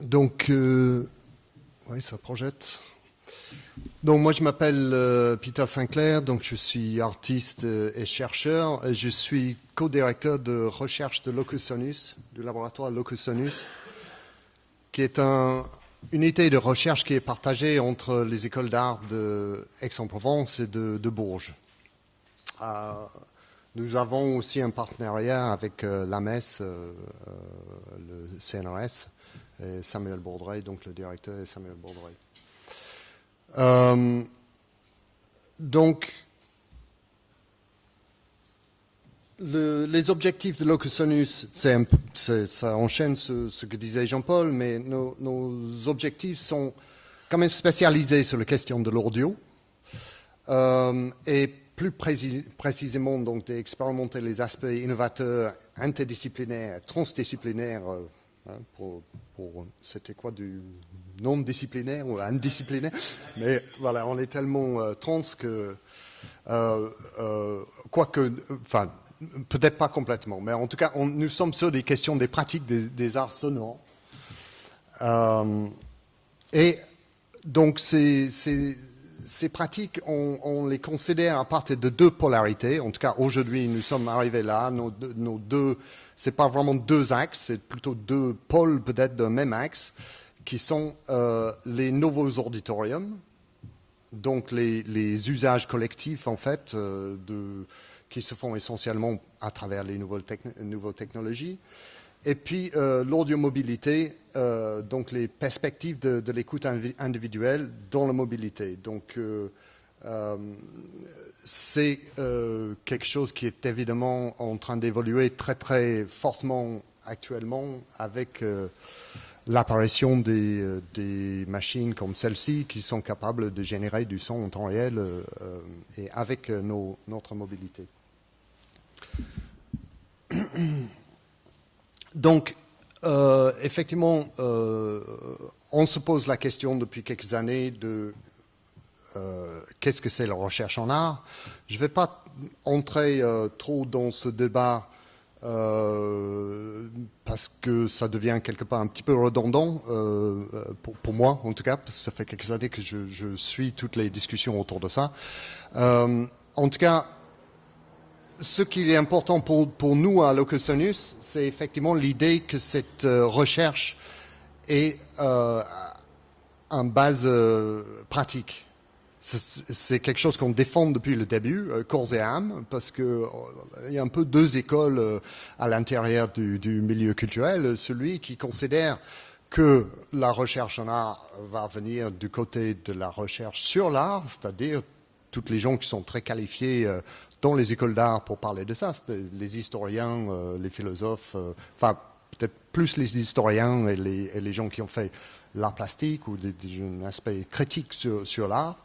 Donc, oui, ça projette. Donc, moi, je m'appelle Peter Sinclair, donc je suis artiste et chercheur. Et je suis co-directeur de recherche de Locusonus, du laboratoire Locusonus, qui est une unité de recherche qui est partagée entre les écoles d'art de Aix-en-Provence et de Bourges. Nous avons aussi un partenariat avec l'AMES, le CNRS, et Samuel Bourdray, donc le directeur est Samuel Bourdray. Donc, les objectifs de Locusonus, ça enchaîne ce que disait Jean-Paul, mais nos objectifs sont quand même spécialisés sur la question de l'audio et plus précisément donc d'expérimenter les aspects innovateurs, interdisciplinaires, transdisciplinaires. C'était quoi du non-disciplinaire ou indisciplinaire? Mais voilà, on est tellement trans que, enfin, peut-être pas complètement, mais en tout cas, nous sommes sur des questions des pratiques des arts sonores. Et donc, ces pratiques, on les considère à partir de deux polarités. En tout cas, aujourd'hui, nous sommes arrivés là. Nos deux, c'est pas vraiment deux axes, c'est plutôt deux pôles peut-être d'un même axe, qui sont les nouveaux auditoriums, donc les usages collectifs en fait, qui se font essentiellement à travers les nouvelles technologies. Et puis l'audiomobilité, donc les perspectives de l'écoute individuelle dans la mobilité. Donc c'est quelque chose qui est évidemment en train d'évoluer très très fortement actuellement avec l'apparition des machines comme celle-ci qui sont capables de générer du son en temps réel et avec notre mobilité. Donc, effectivement, on se pose la question depuis quelques années de qu'est-ce que c'est la recherche en art. Je ne vais pas entrer trop dans ce débat parce que ça devient quelque part un petit peu redondant pour moi, en tout cas, parce que ça fait quelques années que je suis toutes les discussions autour de ça. En tout cas, ce qui est important pour nous à Locusonus, c'est effectivement l'idée que cette recherche est en base pratique. C'est quelque chose qu'on défend depuis le début, corps et âme, parce qu'il y a un peu deux écoles à l'intérieur du milieu culturel. Celui qui considère que la recherche en art va venir du côté de la recherche sur l'art, c'est-à-dire toutes les gens qui sont très qualifiés dans les écoles d'art pour parler de ça, les historiens, les philosophes, enfin peut-être plus les historiens et les gens qui ont fait l'art plastique ou un aspect critique sur l'art.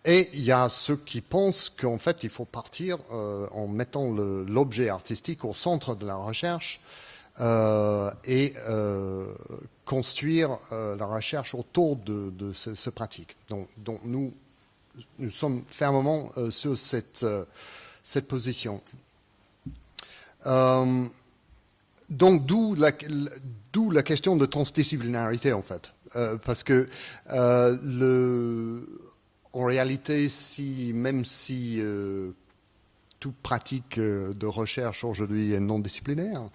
Et il y a ceux qui pensent qu'en fait il faut partir en mettant l'objet artistique au centre de la recherche et construire la recherche autour de ce pratique. Donc nous sommes fermement sur cette position. Donc d'où la question de transdisciplinarité en fait, parce que en réalité, même si toute pratique de recherche aujourd'hui est non disciplinaire,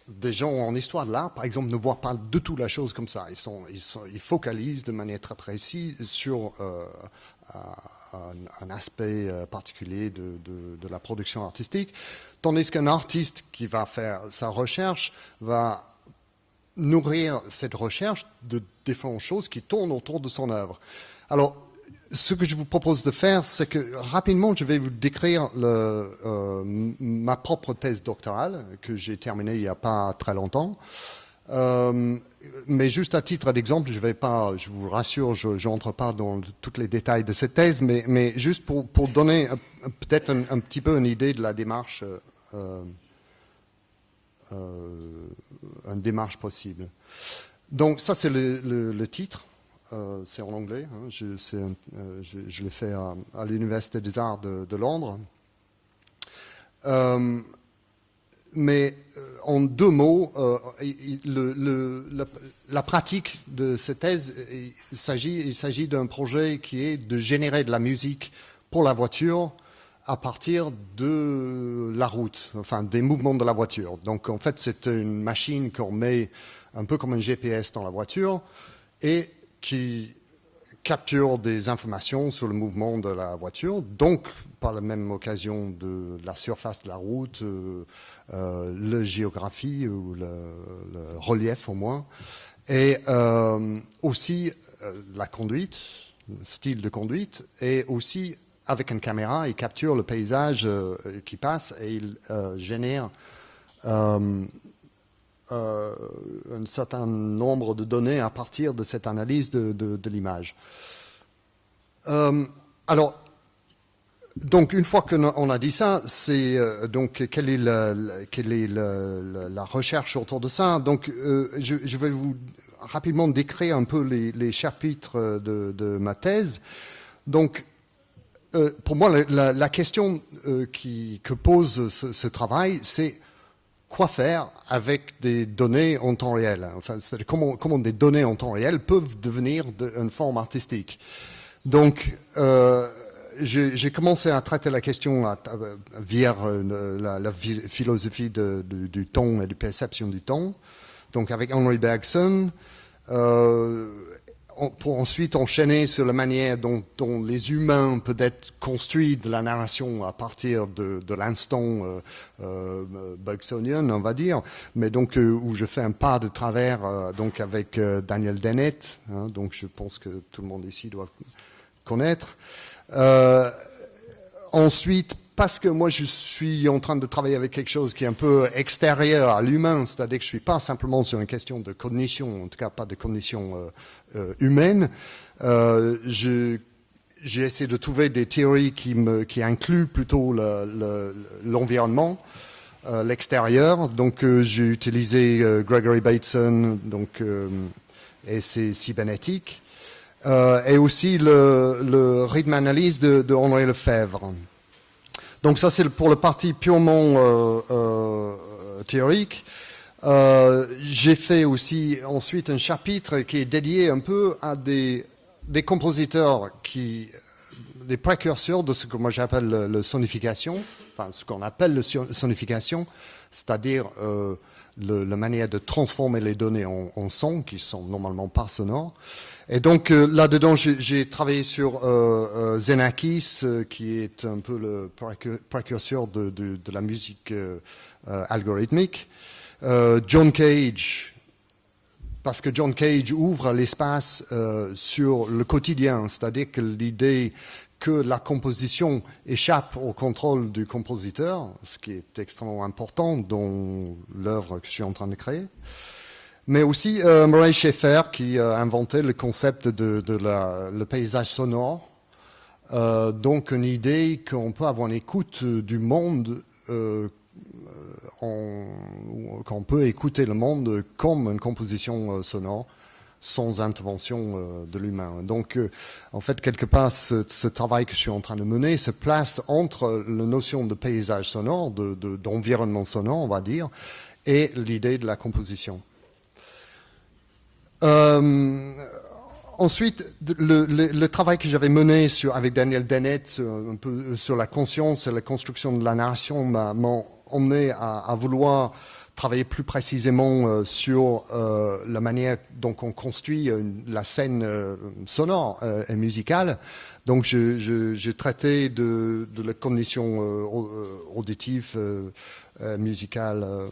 des gens en histoire de l'art, par exemple, ne voient pas du tout la chose comme ça. Ils focalisent de manière très précise sur un aspect particulier de la production artistique, tandis qu'un artiste qui va faire sa recherche va nourrir cette recherche de différentes choses qui tournent autour de son œuvre. Alors, ce que je vous propose de faire, c'est que rapidement, je vais vous décrire ma propre thèse doctorale que j'ai terminée il n'y a pas très longtemps. Mais juste à titre d'exemple, je vous rassure, je n'entre pas dans tous les détails de cette thèse, mais juste pour donner peut-être un petit peu une idée de la démarche, une démarche possible. Donc ça, c'est le titre. C'est en anglais. Hein. Je l'ai fait à l'Université des Arts de Londres. mais en deux mots, la pratique de cette thèse, il s'agit d'un projet qui est de générer de la musique pour la voiture à partir de la route, enfin des mouvements de la voiture. Donc en fait, c'est une machine qu'on met un peu comme un GPS dans la voiture et qui capture des informations sur le mouvement de la voiture, donc par la même occasion de la surface de la route, la géographie ou le relief au moins, et aussi la conduite, le style de conduite, et aussi avec une caméra, il capture le paysage qui passe et il génère un certain nombre de données à partir de cette analyse de l'image. Alors, donc une fois qu'on a dit ça, c'est donc quelle est la recherche autour de ça. Donc, je vais vous rapidement décrire un peu les chapitres de ma thèse. Donc, pour moi, la question que pose ce travail, c'est quoi faire avec des données en temps réel. Enfin, c'est-à-dire comment des données en temps réel peuvent devenir une forme artistique. Donc, j'ai commencé à traiter la question via la philosophie du temps et de perception du temps. Donc, avec Henri Bergson, pour ensuite enchaîner sur la manière dont les humains peuvent être construits de la narration à partir de l'instant bergsonien, on va dire, mais donc où je fais un pas de travers donc avec Daniel Dennett, hein, donc je pense que tout le monde ici doit connaître. Ensuite, parce que moi je suis en train de travailler avec quelque chose qui est un peu extérieur à l'humain, c'est-à-dire que je ne suis pas simplement sur une question de cognition, en tout cas pas de cognition humaine, j'ai essayé de trouver des théories qui incluent plutôt l'environnement, l'extérieur. Donc j'ai utilisé Gregory Bateson donc, et ses cybernetiques, et aussi le rythme analyse de Henri Lefebvre. Donc ça, c'est pour le parti purement théorique. J'ai fait aussi ensuite un chapitre qui est dédié un peu à des compositeurs des précurseurs de ce que moi j'appelle la sonification, enfin ce qu'on appelle la sonification, c'est-à-dire la manière de transformer les données en son, qui sont normalement pas sonores. Et donc là-dedans, j'ai travaillé sur Xenakis, qui est un peu le précurseur de la musique algorithmique. John Cage, parce que John Cage ouvre l'espace sur le quotidien, c'est-à-dire que l'idée que la composition échappe au contrôle du compositeur, ce qui est extrêmement important dans l'œuvre que je suis en train de créer. Mais aussi Murray Schafer qui a inventé le concept de le paysage sonore. Donc une idée qu'on peut avoir une écoute du monde, qu'on peut écouter le monde comme une composition sonore sans intervention de l'humain. Donc en fait quelque part ce travail que je suis en train de mener se place entre la notion de paysage sonore, d'environnement sonore on va dire, et l'idée de la composition. Ensuite, le travail que j'avais mené avec Daniel Dennett un peu sur la conscience et la construction de la narration m'a emmené à vouloir travailler plus précisément sur la manière dont on construit la scène sonore et musicale. Donc, j'ai traité de la condition auditive musicale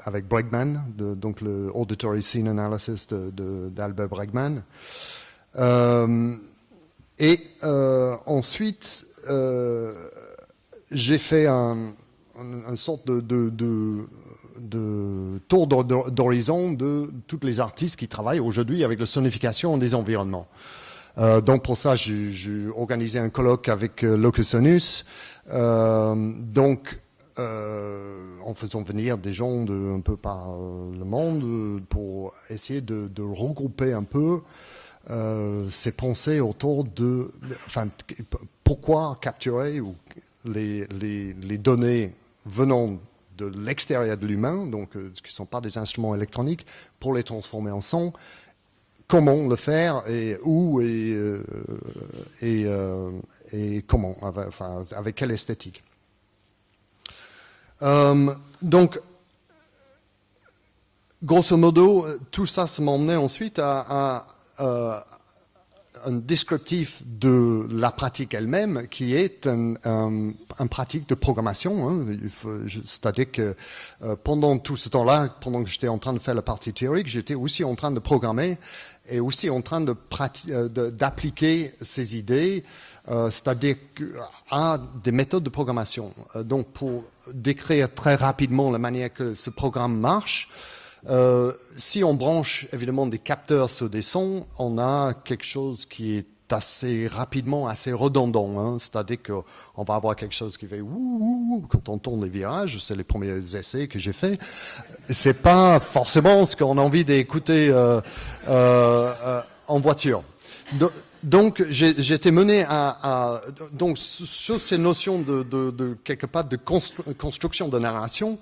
avec Bregman, donc le Auditory Scene Analysis d'Albert Bregman. Et ensuite, j'ai fait une sorte de tour d'horizon de tous les artistes qui travaillent aujourd'hui avec la sonification des environnements. Donc pour ça, j'ai organisé un colloque avec Locusonus, donc en faisant venir des gens un peu par le monde pour essayer de regrouper un peu ces pensées autour de, enfin, pourquoi capturer ou les données venant de l'extérieur de l'humain, donc qui ne sont pas des instruments électroniques, pour les transformer en son. Comment le faire et où et comment, enfin, avec quelle esthétique. Donc, grosso modo, tout ça se m'emmenait ensuite à un descriptif de la pratique elle-même qui est un pratique de programmation. Hein. C'est-à-dire que pendant tout ce temps-là, pendant que j'étais en train de faire la partie théorique, j'étais aussi en train de programmer et aussi en train d'appliquer ces idées, c'est-à-dire à des méthodes de programmation. Donc, pour décrire très rapidement la manière que ce programme marche, si on branche évidemment des capteurs sur des sons, on a quelque chose qui est assez rapidement assez redondant. Hein. C'est-à-dire qu'on va avoir quelque chose qui fait ouh quand on tourne les virages. C'est les premiers essais que j'ai faits. C'est pas forcément ce qu'on a envie d'écouter en voiture. Donc, j'étais mené donc sur ces notions de quelque part de construction de narration.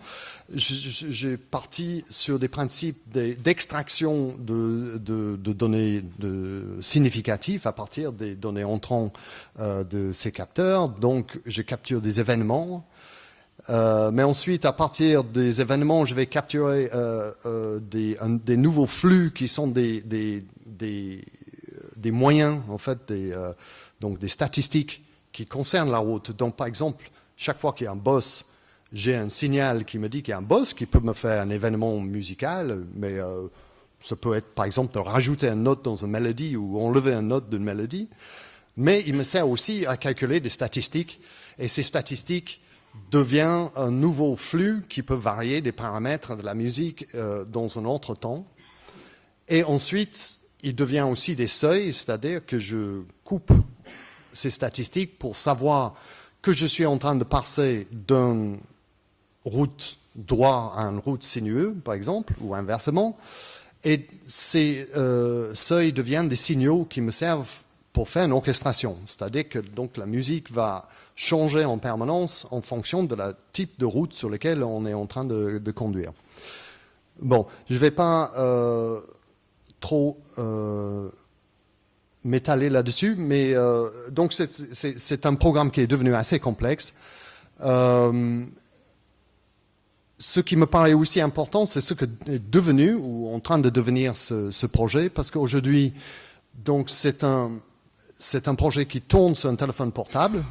J'ai parti sur des principes d'extraction de données significatives à partir des données entrantes de ces capteurs. Donc, je capture des événements. Mais ensuite, à partir des événements, je vais capturer des nouveaux flux qui sont des moyens, en fait, donc des statistiques qui concernent la route. Donc, par exemple, chaque fois qu'il y a un boss, j'ai un signal qui me dit qu'il y a un boss qui peut me faire un événement musical, mais ça peut être, par exemple, de rajouter une note dans une mélodie ou enlever une note d'une mélodie. Mais il me sert aussi à calculer des statistiques, et ces statistiques deviennent un nouveau flux qui peut varier des paramètres de la musique dans un autre temps. Et ensuite, il devient aussi des seuils, c'est-à-dire que je coupe ces statistiques pour savoir que je suis en train de passer d'une route droite à une route sinueuse, par exemple, ou inversement. Et ces seuils deviennent des signaux qui me servent pour faire une orchestration. C'est-à-dire que donc, la musique va changer en permanence en fonction de la type de route sur laquelle on est en train de conduire. Bon, je ne vais pas trop m'étaler là-dessus, mais donc c'est un programme qui est devenu assez complexe. Ce qui me paraît aussi important, c'est ce que est devenu ou en train de devenir ce projet, parce qu'aujourd'hui, donc c'est un projet qui tourne sur un téléphone portable.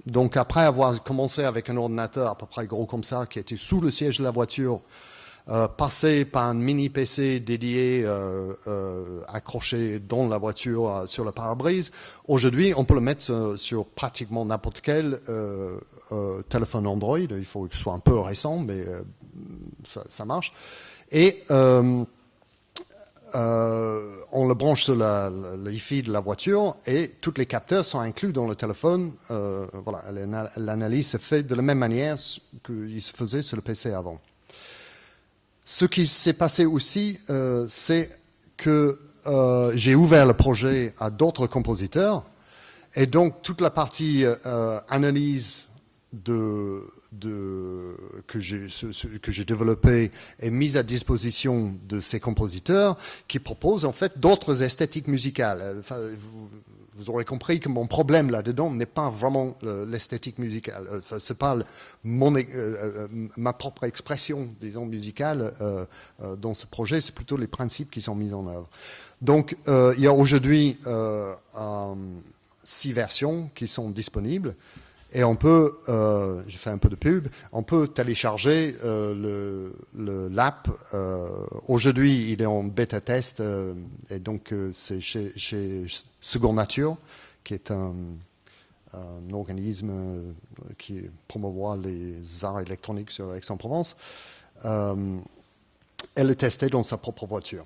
Donc après avoir commencé avec un ordinateur à peu près gros comme ça, qui était sous le siège de la voiture, passé par un mini PC dédié accroché dans la voiture sur le pare-brise. Aujourd'hui, on peut le mettre sur pratiquement n'importe quel téléphone Android. Il faut que ce soit un peu récent, mais ça marche. Et on le branche sur le Wi-Fi de la voiture et tous les capteurs sont inclus dans le téléphone. Voilà, l'analyse se fait de la même manière qu'il se faisait sur le PC avant. Ce qui s'est passé aussi, c'est que j'ai ouvert le projet à d'autres compositeurs et donc toute la partie analyse que j'ai développée est mise à disposition de ces compositeurs qui proposent en fait d'autres esthétiques musicales. Enfin, vous aurez compris que mon problème là-dedans n'est pas vraiment l'esthétique musicale. Enfin, c'est pas ma propre expression, disons, musicale dans ce projet, c'est plutôt les principes qui sont mis en œuvre. Donc, il y a aujourd'hui 6 versions qui sont disponibles. Et on peut, j'ai fait un peu de pub, on peut télécharger l'app. Aujourd'hui, il est en bêta test, et donc c'est chez Second Nature, qui est un organisme qui promouvoit les arts électroniques sur Aix-en-Provence. Elle est testée dans sa propre voiture.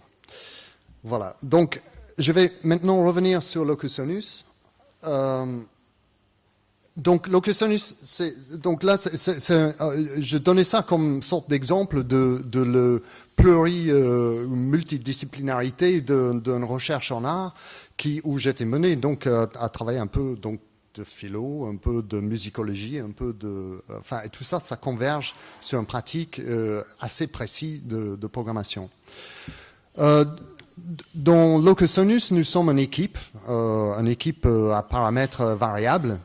Voilà. Donc, je vais maintenant revenir sur Locutionus. Donc, Locutionus, donc là, je donnais ça comme sorte d'exemple de la multidisciplinarité d'une recherche en art où j'étais mené donc à travailler un peu donc de philo, un peu de musicologie, un peu de... Enfin, et tout ça, ça converge sur une pratique assez précise de programmation. Dans Locusonus, nous sommes une équipe à paramètres variables,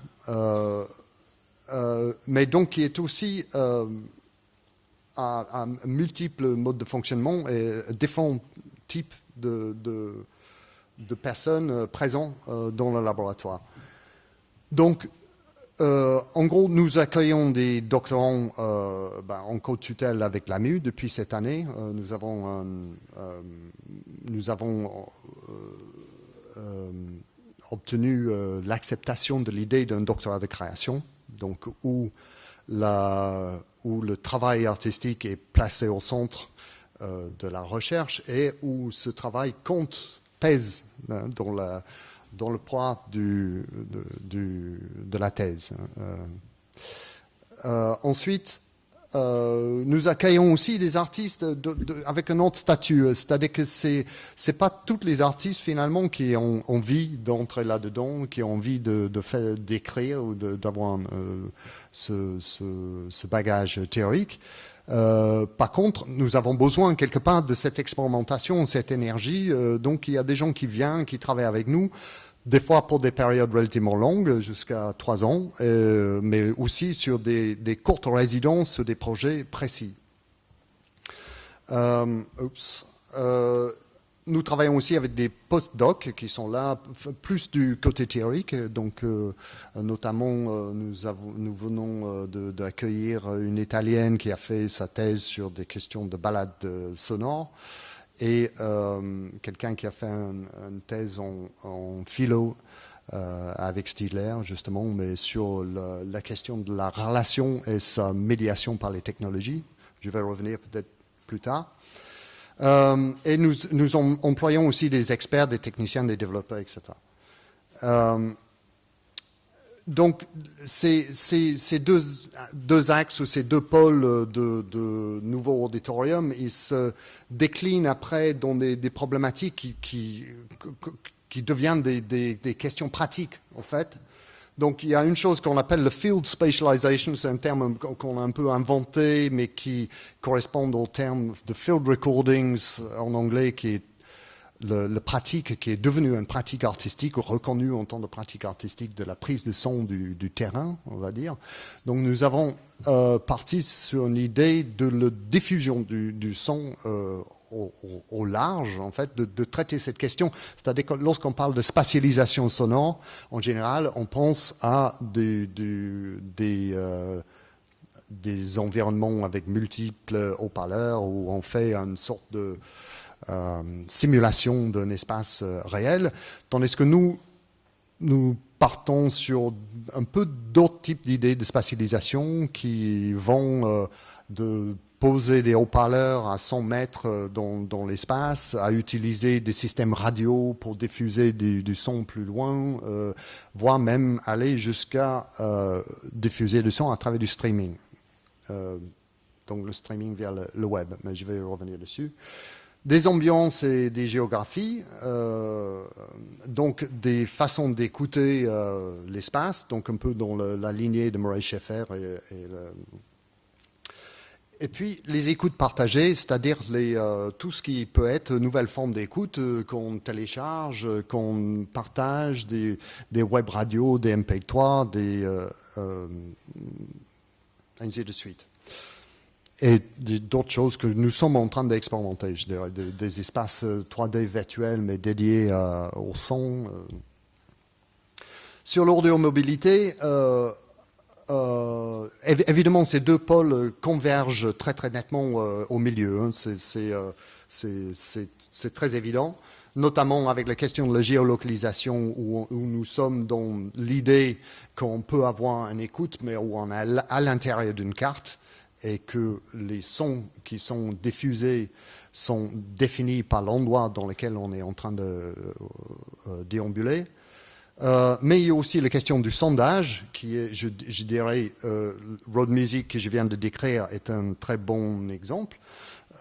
mais donc qui est aussi à multiples modes de fonctionnement et différents types de personnes présentes dans le laboratoire. Donc, en gros, nous accueillons des doctorants en co-tutelle avec l'AMU depuis cette année. Nous avons obtenu l'acceptation de l'idée d'un doctorat de création, donc où le travail artistique est placé au centre de la recherche et où ce travail pèse dans le poids de la thèse. Ensuite, nous accueillons aussi des artistes avec un autre statut, c'est-à-dire que c'est pas tous les artistes finalement qui ont envie d'entrer là-dedans, qui ont envie d'écrire ou d'avoir ce bagage théorique. Par contre, nous avons besoin quelque part de cette expérimentation, cette énergie. Donc, il y a des gens qui viennent, qui travaillent avec nous, des fois pour des périodes relativement longues, jusqu'à 3 ans, mais aussi sur des courtes résidences, sur des projets précis. Nous travaillons aussi avec des post-docs qui sont là plus du côté théorique. Donc, notamment, nous venons d'accueillir une Italienne qui a fait sa thèse sur des questions de balade sonore et quelqu'un qui a fait une thèse en philo avec Stiegler, justement, mais sur la question de la relation et sa médiation par les technologies. Je vais revenir peut-être plus tard. Et nous employons aussi des experts, des techniciens, des développeurs, etc. Donc, ces deux axes ou ces deux pôles de nouveaux auditoriums, ils se déclinent après dans des problématiques qui deviennent des questions pratiques, en fait. Donc, il y a une chose qu'on appelle le field spatialization, c'est un terme qu'on a un peu inventé, mais qui correspond au terme de field recordings en anglais, qui est le pratique, qui est devenu une pratique artistique, reconnue en tant que pratique artistique de la prise de son du terrain, on va dire. Donc, nous avons parti sur une idée de la diffusion du son au large, en fait, de traiter cette question. C'est-à-dire que lorsqu'on parle de spatialisation sonore, en général, on pense à des environnements avec multiples haut-parleurs où on fait une sorte de simulation d'un espace réel, tandis que nous partons sur un peu d'autres types d'idées de spatialisation qui vont de poser des haut-parleurs à 100 mètres dans l'espace, à utiliser des systèmes radio pour diffuser du son plus loin, voire même aller jusqu'à diffuser du son à travers du streaming. Donc le streaming via le web, mais je vais revenir dessus. Des ambiances et des géographies, donc des façons d'écouter l'espace, donc un peu dans la lignée de Murray Schafer et puis les écoutes partagées, c'est-à-dire tout ce qui peut être nouvelle forme d'écoute qu'on télécharge, qu'on partage, des web radios, des MP3, ainsi de suite. Et d'autres choses que nous sommes en train d'expérimenter, je dirais, des espaces 3D virtuels, mais dédiés au son. Sur l'audiomobilité, évidemment, ces deux pôles convergent très très nettement au milieu. Hein. C'est très évident, notamment avec la question de la géolocalisation, où nous sommes dans l'idée qu'on peut avoir une écoute, mais où on est à l'intérieur d'une carte, et que les sons qui sont diffusés sont définis par l'endroit dans lequel on est en train de déambuler. Mais il y a aussi la question du sondage, qui est, je dirais, Road Music que je viens de décrire est un très bon exemple.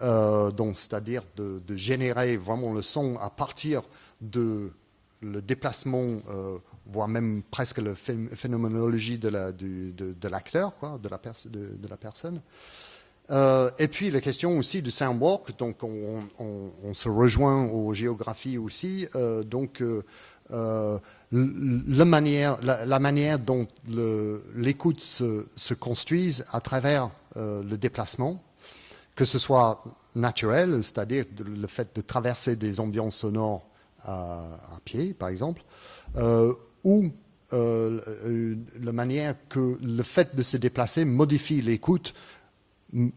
Donc, c'est-à-dire de générer vraiment le son à partir de le déplacement voire même presque la phénoménologie de l'acteur, quoi, de la personne. Et puis la question aussi du soundwork, donc on se rejoint aux géographies aussi, la manière dont l'écoute se construise à travers le déplacement, que ce soit naturel, c'est-à-dire le fait de traverser des ambiances sonores à pied, par exemple, ou la manière que le fait de se déplacer modifie l'écoute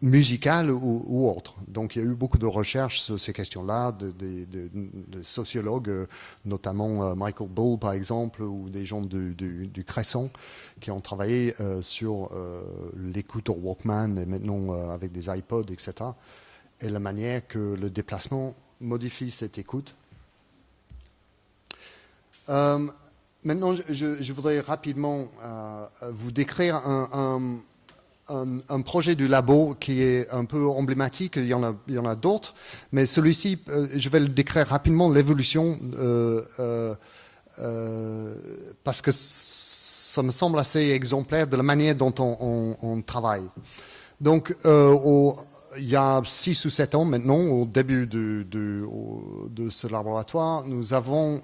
musicale ou autre. Donc il y a eu beaucoup de recherches sur ces questions-là, de sociologues, notamment Michael Bull par exemple, ou des gens du Cresson, qui ont travaillé sur l'écoute au Walkman, et maintenant avec des iPods, etc. Et la manière que le déplacement modifie cette écoute. Maintenant, je voudrais rapidement vous décrire un projet du labo qui est un peu emblématique. Il y en a d'autres, mais celui-ci, je vais le décrire rapidement, l'évolution, parce que ça me semble assez exemplaire de la manière dont on travaille. Donc, il y a 6 ou 7 ans maintenant, au début de ce laboratoire, nous avons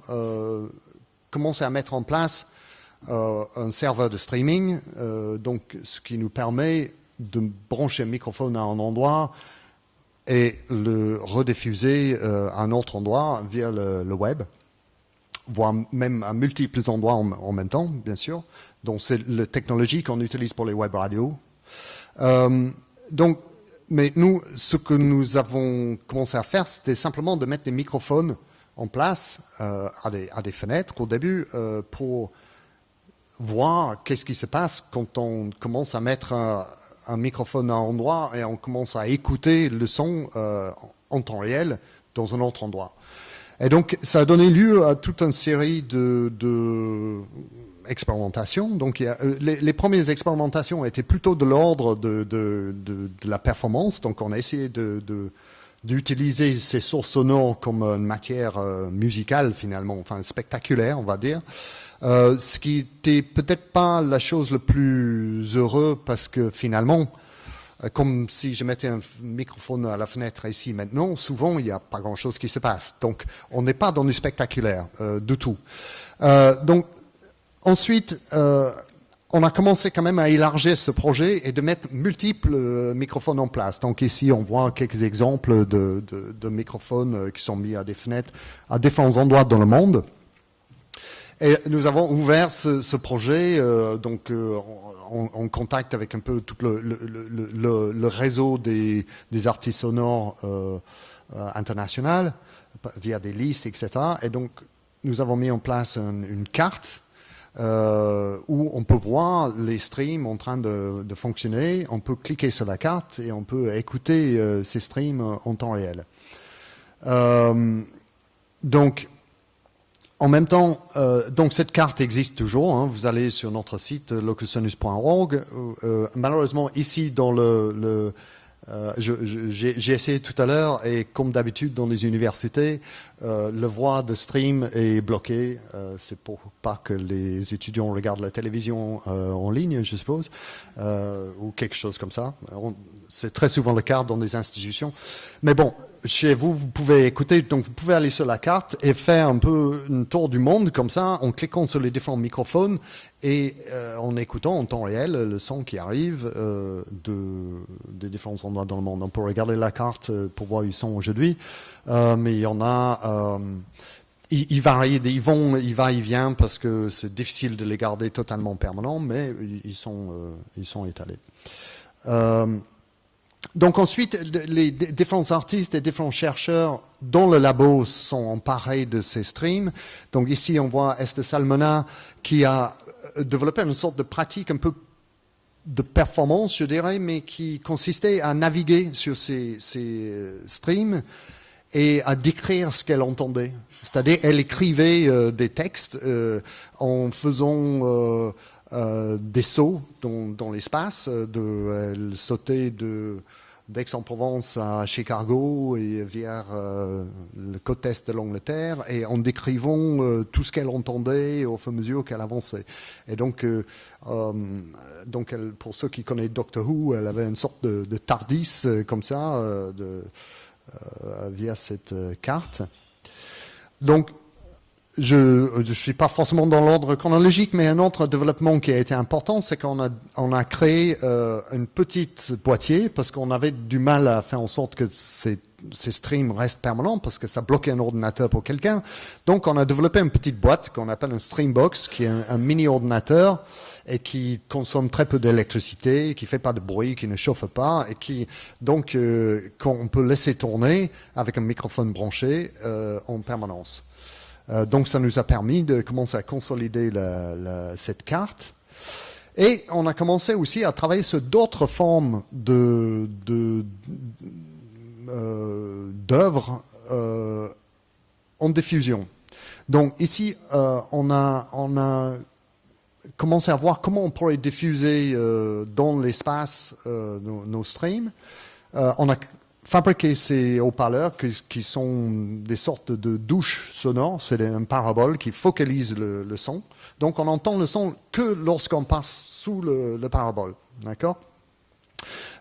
commencé à mettre en place un serveur de streaming, donc ce qui nous permet de brancher le microphone à un endroit et le rediffuser à un autre endroit via le web, voire même à multiples endroits en même temps, bien sûr. Donc c'est la technologie qu'on utilise pour les web radios. Mais nous, ce que nous avons commencé à faire, c'était simplement de mettre des microphones en place à des fenêtres au début pour voir qu'est-ce qui se passe quand on commence à mettre un microphone à un endroit et on commence à écouter le son en temps réel dans un autre endroit. Et donc, ça a donné lieu à toute une série de expérimentations. Donc, les premières expérimentations étaient plutôt de l'ordre de la performance. Donc, on a essayé d'utiliser ces sources sonores comme une matière musicale, finalement, enfin spectaculaire, on va dire. Ce qui était peut-être pas la chose la plus heureuse parce que finalement, comme si je mettais un microphone à la fenêtre ici maintenant, souvent il n'y a pas grand-chose qui se passe. Donc on n'est pas dans du spectaculaire du tout. Donc ensuite, on a commencé quand même à élargir ce projet et de mettre multiples microphones en place. Donc ici on voit quelques exemples de microphones qui sont mis à des fenêtres à différents endroits dans le monde. Et nous avons ouvert ce projet en contact avec un peu tout le réseau des artistes sonores internationaux via des listes, etc. Et donc nous avons mis en place une carte où on peut voir les streams en train de fonctionner. On peut cliquer sur la carte et on peut écouter ces streams en temps réel. En même temps, donc cette carte existe toujours. Hein. Vous allez sur notre site localsonus.org. Malheureusement, ici dans j'ai essayé tout à l'heure et comme d'habitude dans les universités, le voie de stream est bloqué. C'est pour pas que les étudiants regardent la télévision en ligne, je suppose, ou quelque chose comme ça. C'est très souvent le cas dans des institutions. Mais bon, chez vous, vous pouvez écouter, donc vous pouvez aller sur la carte et faire un peu une tour du monde comme ça, en cliquant sur les différents microphones et en écoutant en temps réel le son qui arrive des différents endroits dans le monde. On peut regarder la carte pour voir où ils sont aujourd'hui, mais il y en a... Ils varient, il va, il vient parce que c'est difficile de les garder totalement permanents, mais ils sont étalés. Donc ensuite, les différents artistes et différents chercheurs dans le labo sont emparés de ces streams. Donc ici, on voit Esther Salmona qui a développé une sorte de pratique un peu de performance, je dirais, mais qui consistait à naviguer sur ces streams et à décrire ce qu'elle entendait. C'est-à-dire, elle écrivait des textes en faisant des sauts dans l'espace. Elle sautait d'Aix-en-Provence à Chicago et vers le côte est de l'Angleterre, et en décrivant tout ce qu'elle entendait au fur et à mesure qu'elle avançait. Et donc pour ceux qui connaissent Doctor Who, elle avait une sorte de TARDIS comme ça via cette carte. Donc, je suis pas forcément dans l'ordre chronologique, mais un autre développement qui a été important, c'est qu'on a créé une petite boîtier, parce qu'on avait du mal à faire en sorte que ces streams restent permanents, parce que ça bloquait un ordinateur pour quelqu'un. Donc, on a développé une petite boîte qu'on appelle un Streambox, qui est un mini-ordinateur, et qui consomme très peu d'électricité, qui fait pas de bruit, qui ne chauffe pas, et qui, donc, qu'on peut laisser tourner avec un microphone branché en permanence. Donc, ça nous a permis de commencer à consolider cette carte. Et on a commencé aussi à travailler sur d'autres formes d'œuvres en diffusion. Donc, ici, on a commencé à voir comment on pourrait diffuser dans l'espace nos streams. On a fabriqué ces haut-parleurs qui sont des sortes de douches sonores. C'est un parabole qui focalise le son. Donc, on entend le son que lorsqu'on passe sous le parabole. D'accord ?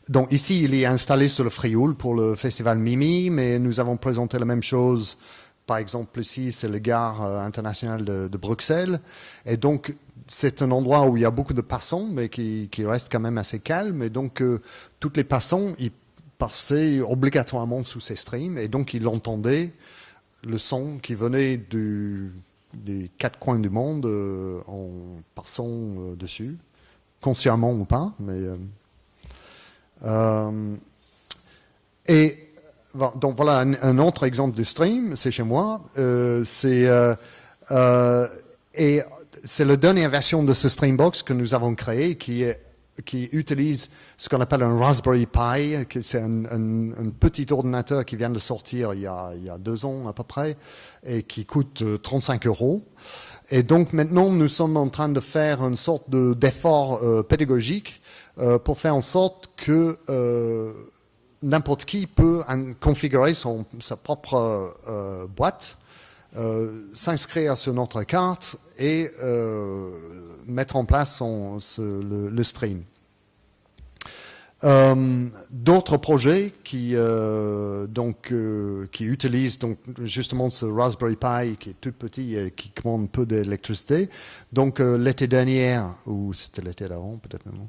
Donc, ici, il est installé sur le Frioul pour le festival Mimi, mais nous avons présenté la même chose. Par exemple, ici, c'est le gare international de Bruxelles. Et donc, c'est un endroit où il y a beaucoup de passants, mais qui reste quand même assez calme. Et donc, toutes les passants, ils passaient obligatoirement sous ces streams. Et donc, ils entendaient le son qui venait des quatre coins du monde en passant dessus, consciemment ou pas. Mais, donc voilà un autre exemple de stream, c'est chez moi. Et c'est la dernière version de ce Streambox que nous avons créé qui utilise ce qu'on appelle un Raspberry Pi, c'est un petit ordinateur qui vient de sortir il y a 2 ans à peu près et qui coûte 35 €. Et donc maintenant nous sommes en train de faire une sorte d'effort pédagogique pour faire en sorte que n'importe qui peut configurer sa propre boîte, s'inscrire sur notre carte et mettre en place le stream. D'autres projets qui utilisent donc justement ce Raspberry Pi qui est tout petit et qui commande peu d'électricité. Donc l'été dernier, ou c'était l'été d'avant, peut-être même,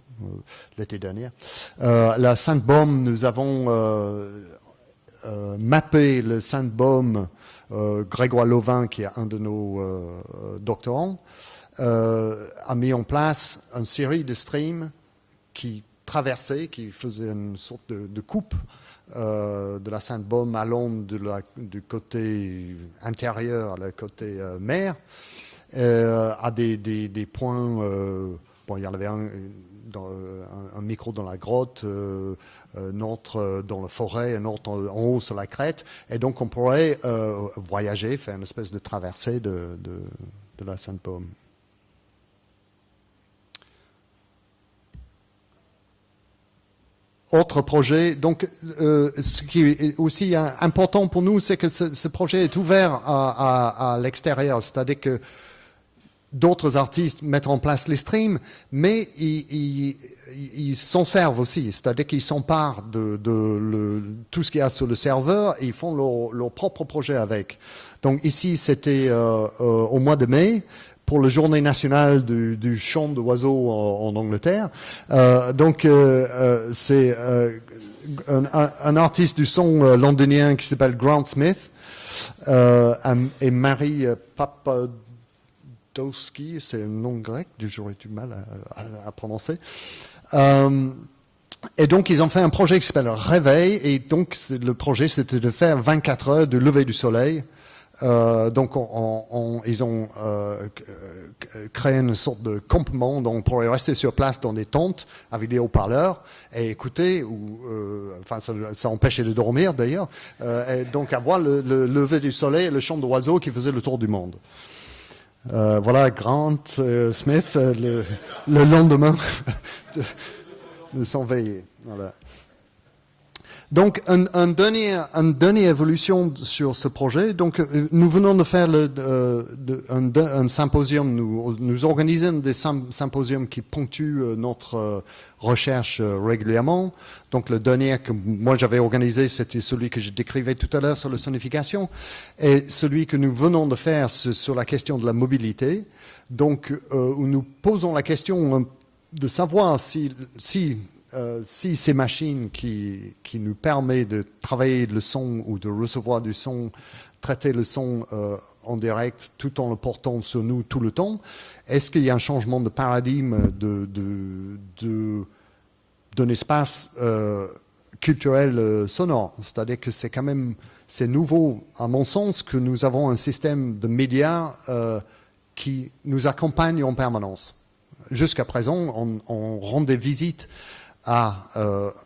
l'été dernier, la Sainte-Baume, nous avons mappé le Sainte-Baume. Grégoire Lovin, qui est un de nos doctorants, a mis en place une série de streams qui traversaient, qui faisaient une sorte de coupe de la Sainte-Baume allant du côté intérieur à le côté mer, à des points. Bon, il y en avait un micro dans la grotte, un autre dans la forêt, un autre en haut sur la crête. Et donc, on pourrait voyager, faire une espèce de traversée de la Sainte-Baume. Autre projet. Donc, ce qui est aussi important pour nous, c'est que ce projet est ouvert à l'extérieur. C'est-à-dire que d'autres artistes mettent en place les streams, mais ils s'en servent aussi. C'est-à-dire qu'ils s'emparent de tout ce qu'il y a sur le serveur et ils font leur propre projet avec. Donc ici, c'était au mois de mai pour la journée nationale du chant d'oiseaux en Angleterre. C'est un artiste du son londonien qui s'appelle Grant Smith et Marie Papadowski, c'est un nom grec, j'aurais du mal à prononcer. Et donc, ils ont fait un projet qui s'appelle Réveil, et donc, le projet, c'était de faire 24 heures de lever du soleil. Donc, ils ont créé une sorte de campement, donc on pourrait rester sur place dans des tentes avec des haut-parleurs et écouter, enfin ça empêchait de dormir d'ailleurs, et donc avoir le lever du soleil et le chant d'oiseaux qui faisait le tour du monde. Voilà Grant Smith le lendemain de son veillée. Voilà. Donc, une dernière évolution sur ce projet. Donc, nous venons de faire un symposium. Nous organisons des symposiums qui ponctuent notre recherche régulièrement. Donc, le dernier que moi j'avais organisé, c'était celui que je décrivais tout à l'heure sur la sonnification. Et celui que nous venons de faire, c'est sur la question de la mobilité. Donc, où nous posons la question de savoir si ces machines qui nous permettent de travailler le son ou de recevoir du son, traiter le son en direct tout en le portant sur nous tout le temps, est-ce qu'il y a un changement de paradigme d'un espace culturel sonore? C'est-à-dire que c'est nouveau, à mon sens, que nous avons un système de médias qui nous accompagne en permanence. Jusqu'à présent, on rend des visites à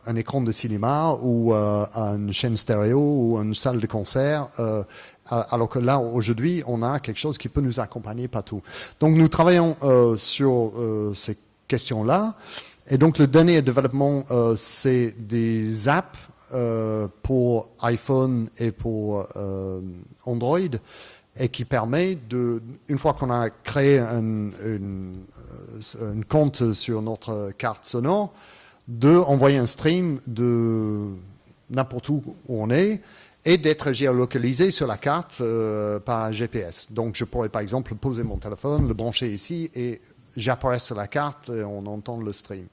un écran de cinéma ou à une chaîne stéréo ou à une salle de concert, alors que là, aujourd'hui, on a quelque chose qui peut nous accompagner partout. Donc, nous travaillons sur ces questions-là. Et donc, le dernier développement, c'est des apps pour iPhone et pour Android, et qui permet une fois qu'on a créé une compte sur notre carte sonore, d'envoyer un stream de n'importe où on est et d'être géolocalisé sur la carte par GPS. Donc, je pourrais par exemple poser mon téléphone, le brancher ici et j'apparais sur la carte et on entend le stream.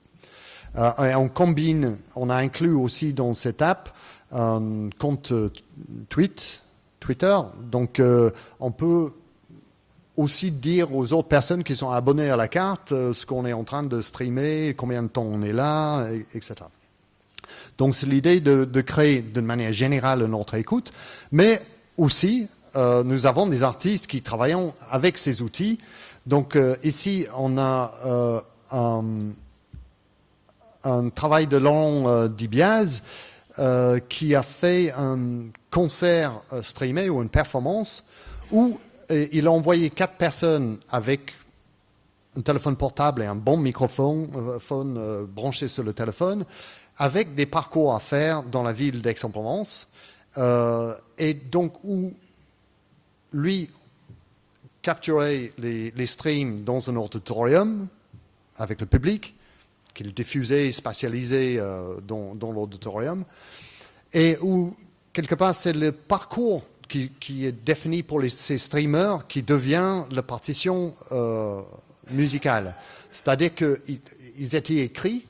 Et on a inclus aussi dans cette app un compte Twitter. Donc, on peut aussi dire aux autres personnes qui sont abonnées à la carte ce qu'on est en train de streamer, combien de temps on est là, etc. Donc, c'est l'idée de créer d'une manière générale notre écoute, mais aussi, nous avons des artistes qui travaillent avec ces outils. Donc, ici, on a un travail de Laurent Dibiase qui a fait un concert streamé ou une performance où il a envoyé 4 personnes avec un téléphone portable et un bon microphone branché sur le téléphone, avec des parcours à faire dans la ville d'Aix-en-Provence, et donc où lui capturait les streams dans un auditorium avec le public, qu'il diffusait, spatialisé dans l'auditorium, et où quelque part c'est le parcours qui est défini pour ces streamers qui devient la partition musicale. C'est-à-dire qu'ils étaient écrits,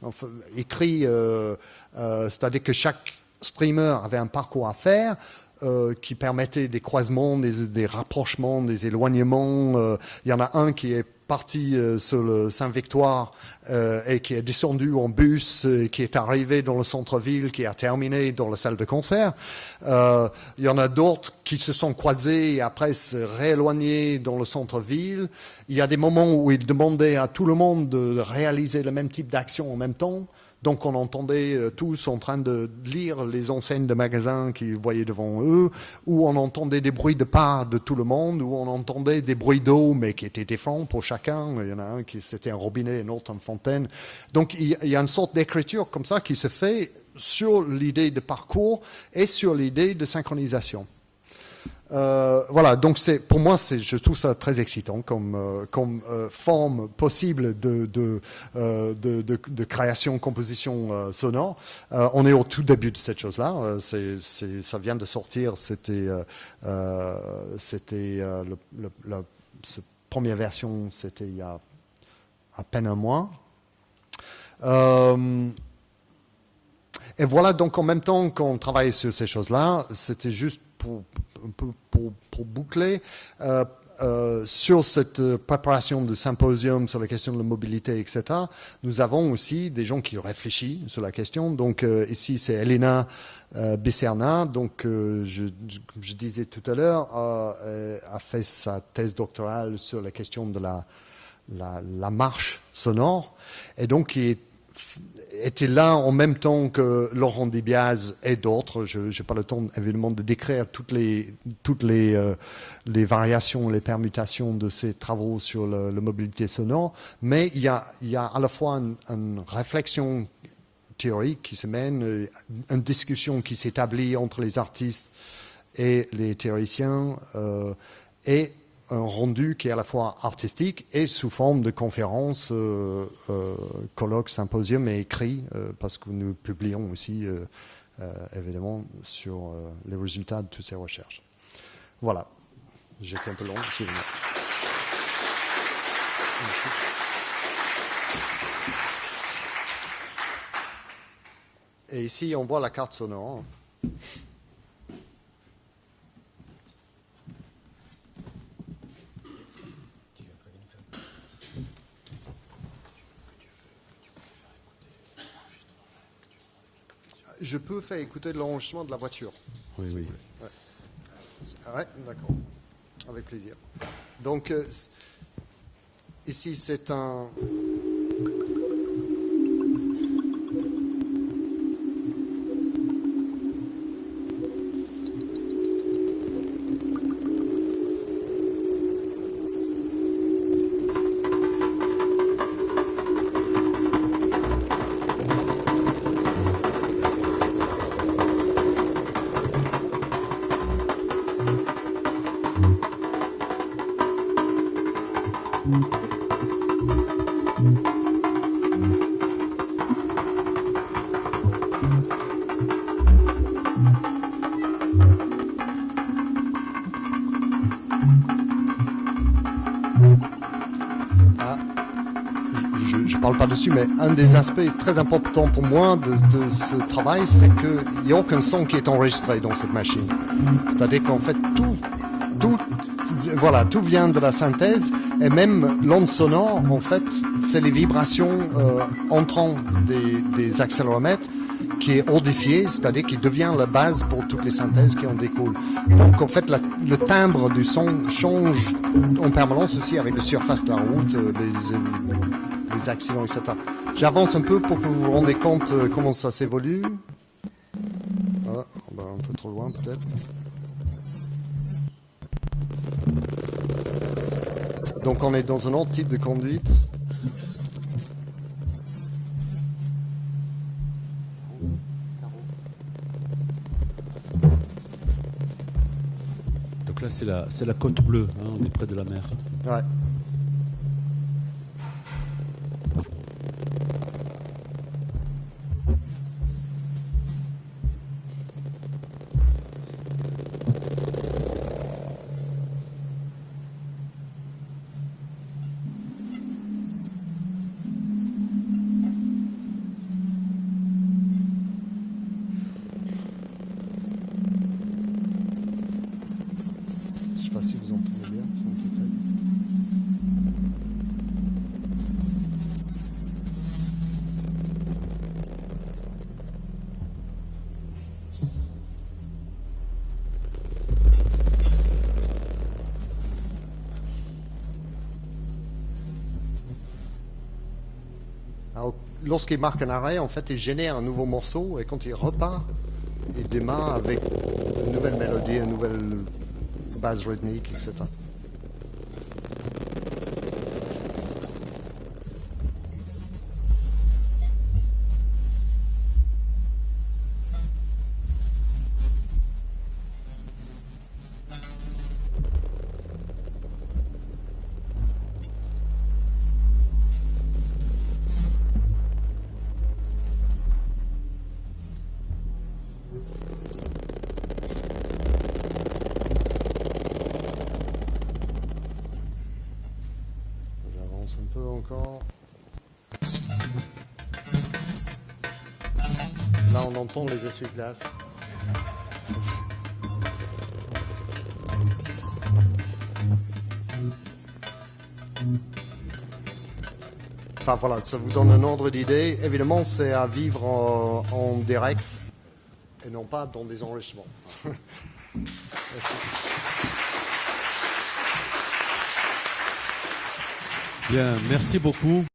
c'est-à-dire que chaque streamer avait un parcours à faire qui permettait des croisements, des rapprochements, des éloignements. Il y en a un qui est parti sur le Saint-Victoire et qui est descendu en bus, qui est arrivé dans le centre-ville, qui a terminé dans la salle de concert. Il y en a d'autres qui se sont croisés et après se rééloignés dans le centre-ville. Il y a des moments où ils demandaient à tout le monde de réaliser le même type d'action en même temps. Donc on entendait tous en train de lire les enseignes de magasins qu'ils voyaient devant eux, ou on entendait des bruits de pas de tout le monde, ou on entendait des bruits d'eau, mais qui étaient différents pour chacun. Il y en a un qui c'était un robinet, un autre une fontaine. Donc il y a une sorte d'écriture comme ça qui se fait sur l'idée de parcours et sur l'idée de synchronisation. Voilà, donc pour moi, je trouve ça très excitant comme forme possible de création, composition sonore. On est au tout début de cette chose-là. Ça vient de sortir. Cette première version, c'était il y a à peine un mois. Et voilà, donc en même temps qu'on travaille sur ces choses-là, c'était juste pour boucler sur cette préparation de symposium sur la question de la mobilité, etc. Nous avons aussi des gens qui réfléchissent sur la question. Donc ici, c'est Elena Biserna, donc je disais tout à l'heure, a fait sa thèse doctorale sur la question de la marche sonore, et donc qui était là en même temps que Laurent Dibiase et d'autres. Je n'ai pas le temps, évidemment, de décrire toutes les variations, les permutations de ces travaux sur la mobilité sonore, mais il y a à la fois une réflexion théorique qui se mène, une discussion qui s'établit entre les artistes et les théoriciens, et un rendu qui est à la fois artistique et sous forme de conférences, colloques, symposiums et écrits, parce que nous publions aussi, évidemment, sur les résultats de toutes ces recherches. Voilà. J'étais un peu long, excusez-moi. Et ici, on voit la carte sonore. Je peux faire écouter l'enregistrement de la voiture. Oui, oui. Ouais, d'accord. Avec plaisir. Donc, ici, c'est un... Je parle pas dessus, mais un des aspects très importants pour moi de ce travail, c'est qu'il n'y a aucun son qui est enregistré dans cette machine. C'est-à-dire qu'en fait, tout vient de la synthèse, et même l'onde sonore, en fait, c'est les vibrations entrant des accéléromètres qui est modifié, c'est-à-dire qui devient la base pour toutes les synthèses qui en découlent. Donc en fait, le timbre du son change en permanence aussi avec la surface de la route, les accidents, etc. J'avance un peu pour que vous vous rendez compte comment ça s'évolue. Ah, un peu trop loin peut-être. Donc on est dans un autre type de conduite. Donc là, c'est la côte bleue, hein, on est près de la mer. Ouais. Si vous entendez bien, alors, lorsqu'il marque un arrêt, en fait, il génère un nouveau morceau, et quand il repart, il démarre avec une nouvelle mélodie, une nouvelle base rythmique, etc. J'avance un peu encore. Là, on entend les essuie-glaces. Enfin voilà, ça vous donne un ordre d'idée. Évidemment, c'est à vivre en direct et non pas dans des enregistrements. Merci. Bien, merci beaucoup.